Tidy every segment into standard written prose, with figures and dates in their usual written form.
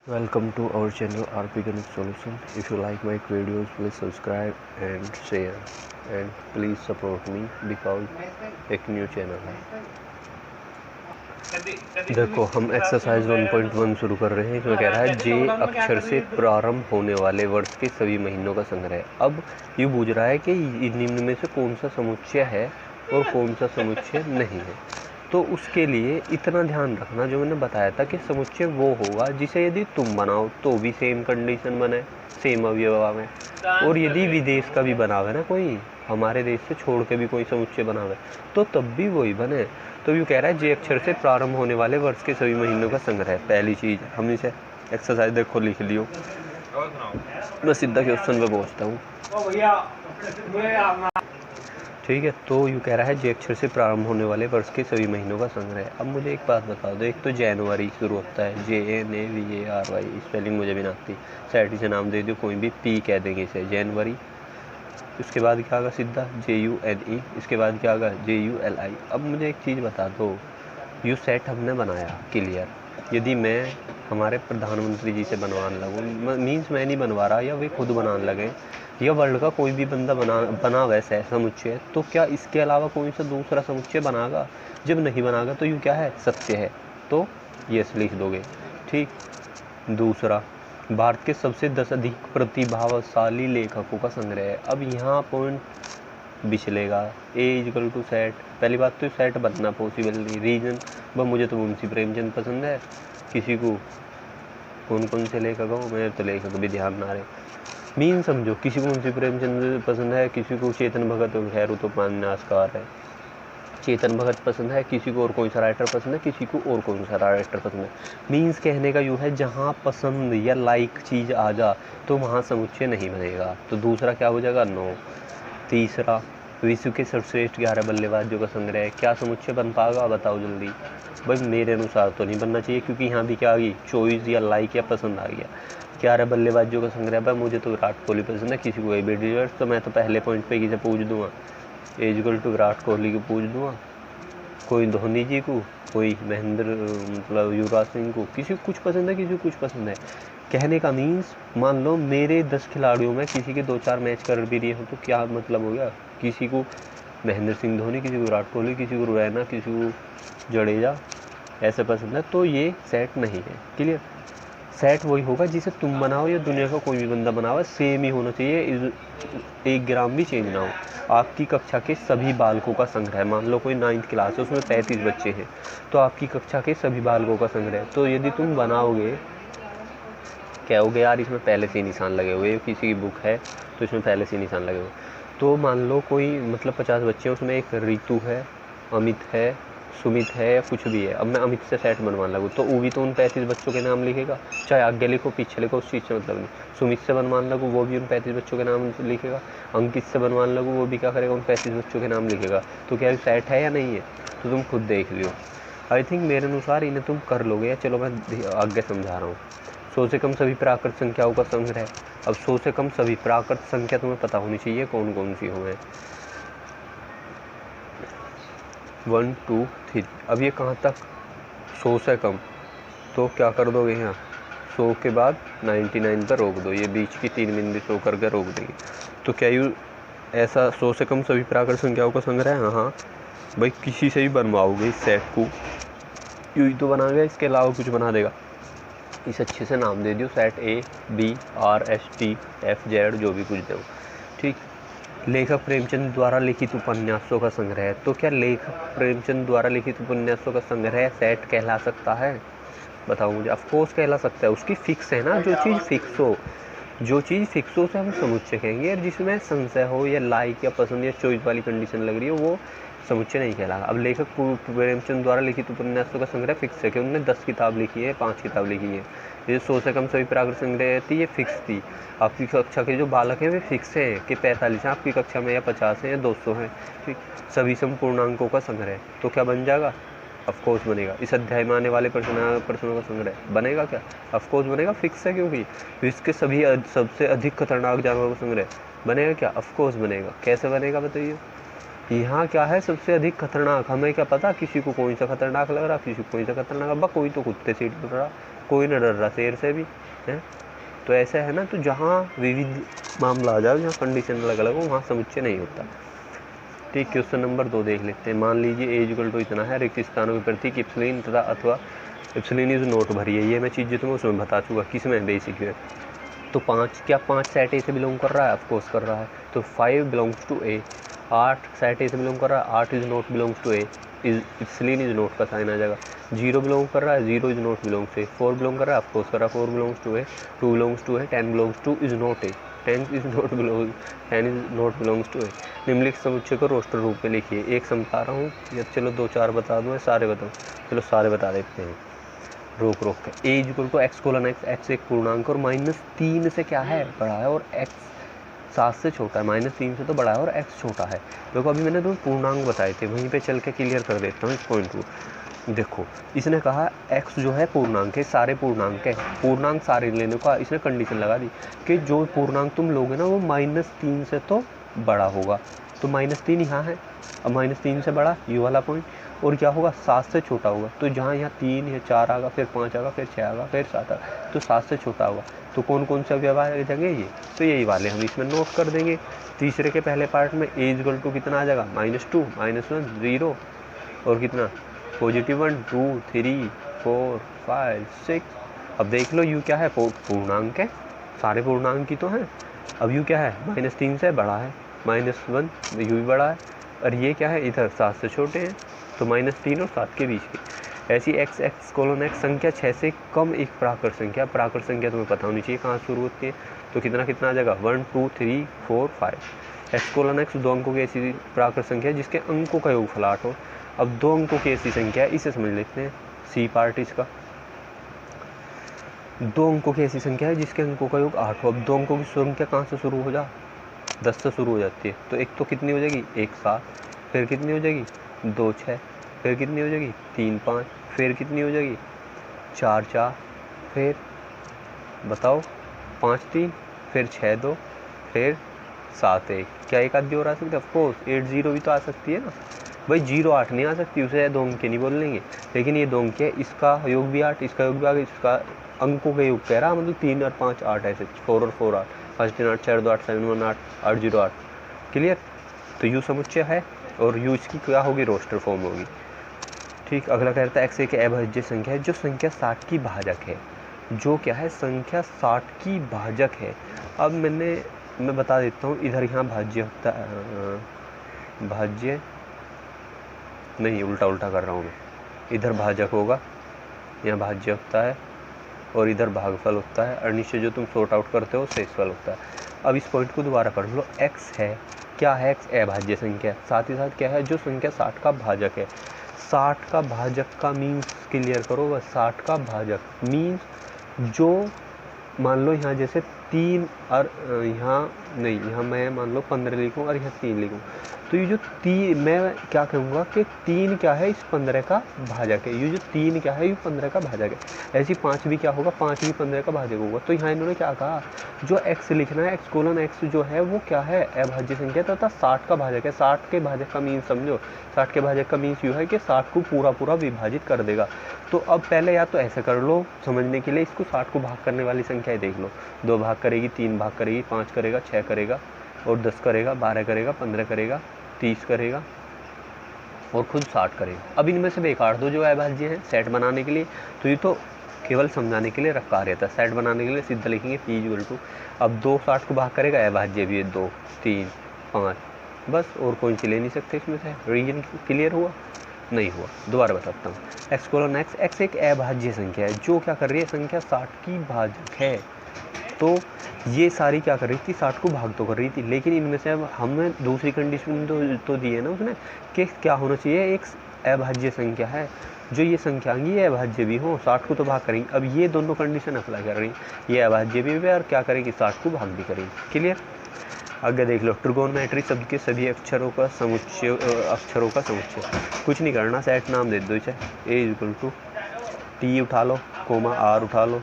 Welcome to our channel RP Ganesh Solution. If you like my videos, please subscribe and share, and please support me because एक new channel है। देखो हम exercise 1.1 शुरू कर रहे हैं। इसमें कह रहा है जे अक्षर से प्रारंभ होने वाले वर्ष के सभी महीनों का संग्रह। अब ये पूछ रहा है कि निम्न में से कौन सा समुच्चय है और कौन सा समुच्चय नहीं है। तो उसके लिए इतना ध्यान रखना जो मैंने बताया था कि समुच्चय वो होगा जिसे यदि तुम बनाओ तो भी सेम कंडीशन बने, सेम अवयव में, और यदि विदेश का भी बनावे ना, कोई हमारे देश से छोड़ के भी कोई समुच्चय बनावे तो तब भी वही बने। तो यूँ कह रहा है जे अक्षर से प्रारंभ होने वाले वर्ष के सभी महीनों का संग्रह। पहली चीज़ हम इसे एक्सरसाइज देखो लिख लियो। मैं सीधा क्वेश्चन पे पहुँचता हूँ। ठीक है, तो यूँ कह रहा है जे अक्षर से प्रारंभ होने वाले वर्ष के सभी महीनों का संग्रह। अब मुझे एक बात बता दो, एक तो जनवरी शुरू होता है JNAVARY, स्पेलिंग मुझे भी ना आती, सैटी से नाम दे दो कोई भी, पी कह देंगे इसे, जनवरी। उसके बाद क्या आगा सीधा JUNE, इसके बाद क्या आगा JULI। अब मुझे एक चीज़ बता दो, यू सेट हमने बनाया क्लियर, यदि मैं हमारे प्रधानमंत्री जी से बनवाने लगूँ, मीन्स मैं नहीं बनवा रहा या वे खुद बनाने लगे या वर्ल्ड का कोई भी बंदा बना वैसे समुच्चय, तो क्या इसके अलावा कोई सा दूसरा समुच्चय बनागा? जब नहीं बनागा तो यूँ क्या है, सत्य है, तो यस लिख दोगे। ठीक, दूसरा भारत के सबसे 10 अधिक प्रतिभाशाली लेखकों का संग्रह है। अब यहाँ पॉइंट बिछलेगा, A = सेट। पहली बात तो सेट बनना पॉसिबल नहीं। रीजन वह मुझे तो मुंशी प्रेमचंद पसंद है, किसी को कौन से लेखक हो, मेरे तो लेखक भी ध्यान ना रहे। मीन समझो, किसी को मुंशी प्रेमचंद पसंद है, किसी को चेतन भगत, खैर तो उपन्यासकार है, चेतन भगत पसंद है, किसी को और कौन सा राइटर पसंद है, किसी को और कौन सा राइटर पसंद है। मीन्स कहने का यूँ है जहाँ पसंद या लाइक चीज़ आ जा तो वहाँ समुच्चय नहीं बनेगा। तो दूसरा क्या हो जाएगा, नो। तीसरा विश्व के सर्वश्रेष्ठ 11 बल्लेबाजों का संग्रह है। क्या समुच्चय बन पाएगा, बताओ जल्दी। भाई मेरे अनुसार तो नहीं बनना चाहिए, क्योंकि यहाँ भी क्या आ गई, चॉइस या लाइक या पसंद आ गया। 11 बल्लेबाजों का संग्रह। भाई मुझे तो विराट कोहली पसंद है, किसी को AB डिविलियर्स, तो मैं तो पहले पॉइंट पे किसे पूछ दूंगा, A = विराट कोहली को पूछ दूंगा, कोई धोनी जी को, कोई महेंद्र मतलब युवराज सिंह को, किसी को कुछ पसंद है, किसी को कुछ पसंद है। कहने का मीन्स, मान लो मेरे 10 खिलाड़ियों में किसी के 2-4 मैच कर भी रहे हो तो क्या मतलब हो गया, किसी को महेंद्र सिंह धोनी, किसी को विराट कोहली, किसी को रैना, किसी को जडेजा ऐसे पसंद है, तो ये सेट नहीं है। क्लियर? सेट वही होगा जिसे तुम बनाओ या दुनिया का कोई भी बंदा बनाओ, सेम ही होना चाहिए, 1 ग्राम भी चेंज ना हो। आपकी कक्षा के सभी बालकों का संग्रह, मान लो कोई 9th क्लास है, उसमें 35 बच्चे हैं, तो आपकी कक्षा के सभी बालकों का संग्रह। तो यदि तुम बनाओगे, कहोगे यार इसमें पहले से ही निशान लगे हुए, किसी की बुक है तो इसमें पहले से ही निशान लगे हुए, तो मान लो कोई मतलब 50 बच्चे हैं, उसमें एक रितु है, अमित है, सुमित है या कुछ भी है। अब मैं अमित से सेट बनवाने लगूँ तो वो भी तो उन 35 बच्चों के नाम लिखेगा, चाहे आगे लिखो पीछे लिखो, उस चीज़ से मतलब नहीं। सुमित से बनवाने लगूँ वो भी उन 35 बच्चों के नाम लिखेगा, अंकित से बनवाने लगूँ वो भी क्या करेगा, उन 35 बच्चों के नाम लिखेगा। तो क्या सेट है या नहीं है, तो तुम खुद देख लियो। आई थिंक मेरे अनुसार इन्हें तुम कर लोगे, या चलो मैं आगे समझा रहा हूँ। 100 से कम सभी प्राकृत संख्याओं का संग्रह। अब 100 से कम सभी प्राकृत संख्या तुम्हें पता होनी चाहिए कौन कौन सी हो, 1 2 3। अब ये कहाँ तक, 100 से कम, तो क्या कर दोगे यहाँ, 100 के बाद 99 पर रोक दो, ये बीच की 3 बिंदु शो करके रोक देंगे। तो क्या यू ऐसा 100 से कम सभी प्राकृत संख्याओं का संग्रह है? हाँ भाई, किसी से भी बनवाओगे इस सेट को, यू ही तो बनाएगा, इसके अलावा कुछ बना देगा। इस अच्छे से नाम दे दियो, सेट ABRSTFZ जो भी कुछ दो। ठीक, लेखक प्रेमचंद द्वारा लिखित उपन्यासों का संग्रह। तो क्या लेखक प्रेमचंद द्वारा लिखित उपन्यासों का संग्रह सेट कहला सकता है? बताओ मुझे। ऑफकोर्स कहला सकता है, उसकी फिक्स है ना, जो चीज़ फिक्स हो, जो चीज़ फिक्स हो उसे हम समुच्चय कहेंगे, और जिसमें संशय हो या लाइक या पसंद या चॉइस वाली कंडीशन लग रही हो वो समुच्चय नहीं कहला। अब लेखक प्रेमचंद द्वारा लिखित उपन्यासों का संग्रह फिक्स है कि उन्होंने 10 किताब लिखी है, 5 किताब लिखी है। ये 100 से कम सभी प्राकृत संग्रह थी, ये फिक्स थी। आपकी कक्षा के जो बालक हैं वे फिक्स है कि 45 हैं आपकी कक्षा में, या 50 हैं या 200 हैं। ठीक, सभी संपूर्णांकों का संग्रह, तो क्या बन जाएगा, ऑफकोर्स बनेगा। इस अध्याय में आने वाले प्रश्नों का संग्रह बनेगा क्या, ऑफकोर्स बनेगा, फिक्स है, क्योंकि इसके सभी सबसे अधिक खतरनाक जानवरों का संग्रह बनेगा क्या, ऑफकोर्स बनेगा। कैसे बनेगा बताइए, यहाँ क्या है सबसे अधिक खतरनाक, हमें क्या पता किसी को कौन सा खतरनाक लग रहा, किसी को कौन सा खतरनाक, अब कोई तो कुत्ते से डर रहा, कोई ना डर रहा शेर से भी है। तो ऐसा है ना, तो जहाँ विविध मामला आ जाए, जहाँ कंडीशन अलग अलग हो, वहाँ समुच्चय नहीं होता। ठीक, क्वेश्चन नंबर 2 देख लेते हैं। मान लीजिए a = इतना है, रिक्त स्थानों के प्रतीक इप्सिलिन तथा अथवा इप्सिलिन इज नोट भरिए। ये मैं चीज़ जो तुम्हें उसमें बता चुका, किसमें, बेसिक में। तो 5 क्या 5 सेट ए से बिलोंग कर रहा है, ऑफकोर्स कर रहा है। तो 5 belongs to A. 8 set A से बिलोंग कर रहा है, 8 is not belongs to A, is epsilon is not का साइन आ जाएगा। 0 बिलोंग कर रहा है, 0 is not belongs to A. 4 belong कर रहा है, ऑफकोर्स कर रहा है, 4 belongs to A. 2 belongs to A, 10 belongs to is not A, 10 is not belong, 10 is not belongs to ए। निम्नलिखित समुच्चय को रोस्टर रूप में लिखिए। एक समझा रहा हूँ या चलो 2-4 बता दूँ, सारे बताऊँ? चलो सारे बता देते हैं रोक रोक के। a = x:(x), x एक पूर्णांक और -3 से क्या है, बड़ा है, और x 7 से छोटा है। -3 से तो बड़ा है और x छोटा है। देखो अभी मैंने तुम्हें पूर्णांक बताए थे, वहीं पे चल के क्लियर कर देता हूँ इस पॉइंट को। देखो इसने कहा x जो है पूर्णांक है, सारे पूर्णांक है, पूर्णांक सारे लेने का इसने कंडीशन लगा दी कि जो पूर्णांक तुम लोगे ना वो -3 से तो बड़ा होगा। तो -3 यहाँ है, अब -3 से बड़ा ये वाला पॉइंट, और क्या होगा 7 से छोटा होगा। तो जहाँ यहाँ 3 या 4 आगा, फिर 5 आगा, फिर 6 आगा, फिर 7 आगा, तो 7 से छोटा होगा। तो कौन कौन से अवयव आ जाएंगे ये, तो यही वाले हम इसमें नोट कर देंगे। तीसरे के पहले पार्ट में a = कितना आ जाएगा, -2, -1, 0, और कितना +1, 2, 3, 4, 5, 6। अब देख लो u क्या है, पूर्णांक है, सारे पूर्णांक की तो है। अब u क्या है, -3 से बड़ा है, -1 u भी बड़ा है, और ये क्या है, इधर 7 से छोटे हैं, तो -3 और 7 के बीच की। ऐसी x:(x) संख्या 6 से कम एक प्राकृत संख्या, प्राकृत संख्या तुम्हें पता होनी चाहिए कहाँ शुरू होती है, तो कितना कितना आ जाएगा, 1, 2, 3, 4, 5। x:(x) 2 अंकों की ऐसी प्राकृत संख्या है जिसके अंकों का योगफल 8 हो। अब 2 अंकों की ऐसी संख्या है, इसे समझ लेते हैं, सी पार्ट इसका। 2 अंकों की ऐसी संख्या है जिसके अंकों का योग 8 हो। अब 2 अंकों की संख्या कहाँ से शुरू हो जा, 10 से शुरू हो जाती है। तो एक तो कितनी हो जाएगी, 1 7, फिर कितनी हो जाएगी, 2 6, फिर कितनी हो जाएगी, 3 5, फिर कितनी हो जाएगी, 4 4, फिर बताओ 5 3, फिर 6 2, फिर 7 1। क्या एक आदि और आ सकती है, ऑफकोर्स 8 0 भी तो आ सकती है ना भाई। 0 8 नहीं आ सकती, उसे 2 अंक नहीं बोल लेंगे, लेकिन ये 2 अंक है, इसका योग भी 8, इसका योग भी 8, इसका अंकों का योग कह रहा, मतलब 3 और 5 8 ऐसे, 4 और 4 8, 5 3 8, 4 2 8, 7 1 8, 8 0 8। क्लियर। तो यू समुच्चय है और यू इसकी क्या होगी, रोस्टर फॉर्म होगी। ठीक, अगला कहता है x एक अभाज्य संख्या है जो संख्या 60 की भाजक है। जो क्या है, संख्या 60 की भाजक है। अब मैं बता देता हूँ, इधर यहाँ भाज्य होता है, भाज्य नहीं, उल्टा कर रहा हूँ मैं, इधर भाजक होगा, यहाँ भाज्य होता है, और इधर भागफल होता है, और नीचे जो तुम सॉर्ट आउट करते हो शेषफल होता है। अब इस पॉइंट को दोबारा पढ़ लो, x है, क्या है, x अभाज्य संख्या, साथ ही साथ क्या है, जो संख्या 60 का भाजक है। 60 का भाजक का मीन्स क्लियर करो बस। 60 का भाजक मीन्स जो, मान लो यहाँ जैसे 3 और यहाँ नहीं, यहाँ मैं मान लो 15 लिखूँ और यहाँ 3 लिखूँ, तो ये जो 3, मैं क्या कहूँगा कि 3 क्या है, इस 15 का भाजक है। ये जो 3 क्या है, ये 15 का भाजक है। ऐसी 5 भी क्या होगा, 5 भी 15 का भाजक होगा। तो यहाँ इन्होंने क्या कहा, जो x लिखना है, x:(x) जो है वो क्या है, अभाज्य संख्या तथा 60 का भाजक है। 60 के भाजक का मीन्स समझो, 60 के भाजक का मीन्स यूँ है कि 60 को पूरा विभाजित कर देगा। तो अब पहले या तो ऐसे कर लो समझने के लिए, इसको 60 को भाग करने वाली संख्या देख लो। 2 भाग करेगी, 3 भाग करेगी, 5 करेगा, 6 करेगा, और 10 करेगा, 12 करेगा, 15 करेगा, 30 करेगा, और खुद 60 करेगा। अब इनमें से बेकार दो जो अभाज्य है सेट बनाने के लिए, तो ये तो केवल समझाने के लिए रखा रहता है। सेट बनाने के लिए सीधा लिखेंगे p = अब 2 60 को भाग करेगा, अभाज्य भी है 2 3 5, बस, और कोई सी ले नहीं सकते इसमें से। रीजन क्लियर हुआ, नहीं हुआ, दोबारा बताता हूँ। x:(x) x एक अभाज्य संख्या है जो क्या कर रही है, संख्या 60 की भाजक है। तो ये सारी क्या कर रही थी, 60 को भाग तो कर रही थी, लेकिन इनमें से अब हमें दूसरी कंडीशन तो दी है ना उसने, कि क्या होना चाहिए, एक अभाज्य संख्या है जो ये संख्यांगी ये अभाज्य भी हो, 60 को तो भाग करेंगे। अब ये दोनों कंडीशन अप्लाई कर रही है, ये अभाज्य भी है और क्या करेंगे, 60 को भाग भी करेंगे। क्लियर। आगे देख लो, ट्रिगोनोमेट्री शब्द के सभी अक्षरों का समुच्चय, कुछ नहीं करना, सेट नाम दे दो चाहे। a = t उठा लो, r उठा लो,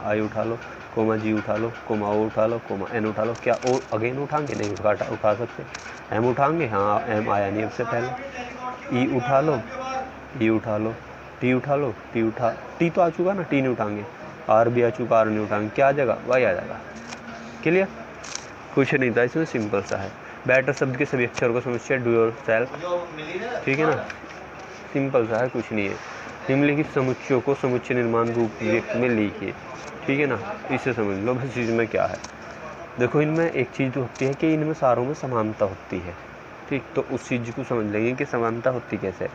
i उठा लो, g उठा लो, o उठा लो, n उठा लो। क्या o अगेन उठाएंगे, नहीं उठा सकते। m उठाएंगे, हाँ m आया नहीं अब से पहले। e उठा लो, t उठा लो, t तो आ चुका ना, t नहीं उठाएंगे। आर भी आ चुका, आर नहीं उठाएंगे, क्या आ जाएगा, वाई आ जाएगा। क्लियर, कुछ नहीं था इसमें, सिंपल सा है। बेटर शब्द के सभी अक्षर को समझिए, डू योर सेल्फ, ठीक है ना, सिंपल सा है, कुछ नहीं है। निम्नलिखित समुच्चयों को समुच्चय निर्माण रूप व्यक्ति में लिखिए, ठीक है ना, इसे समझ लो बस इसमें क्या है। देखो इनमें एक चीज़ तो होती है कि इनमें सारों में समानता होती है, ठीक, तो उस चीज़ को समझ लेंगे कि समानता होती कैसे है।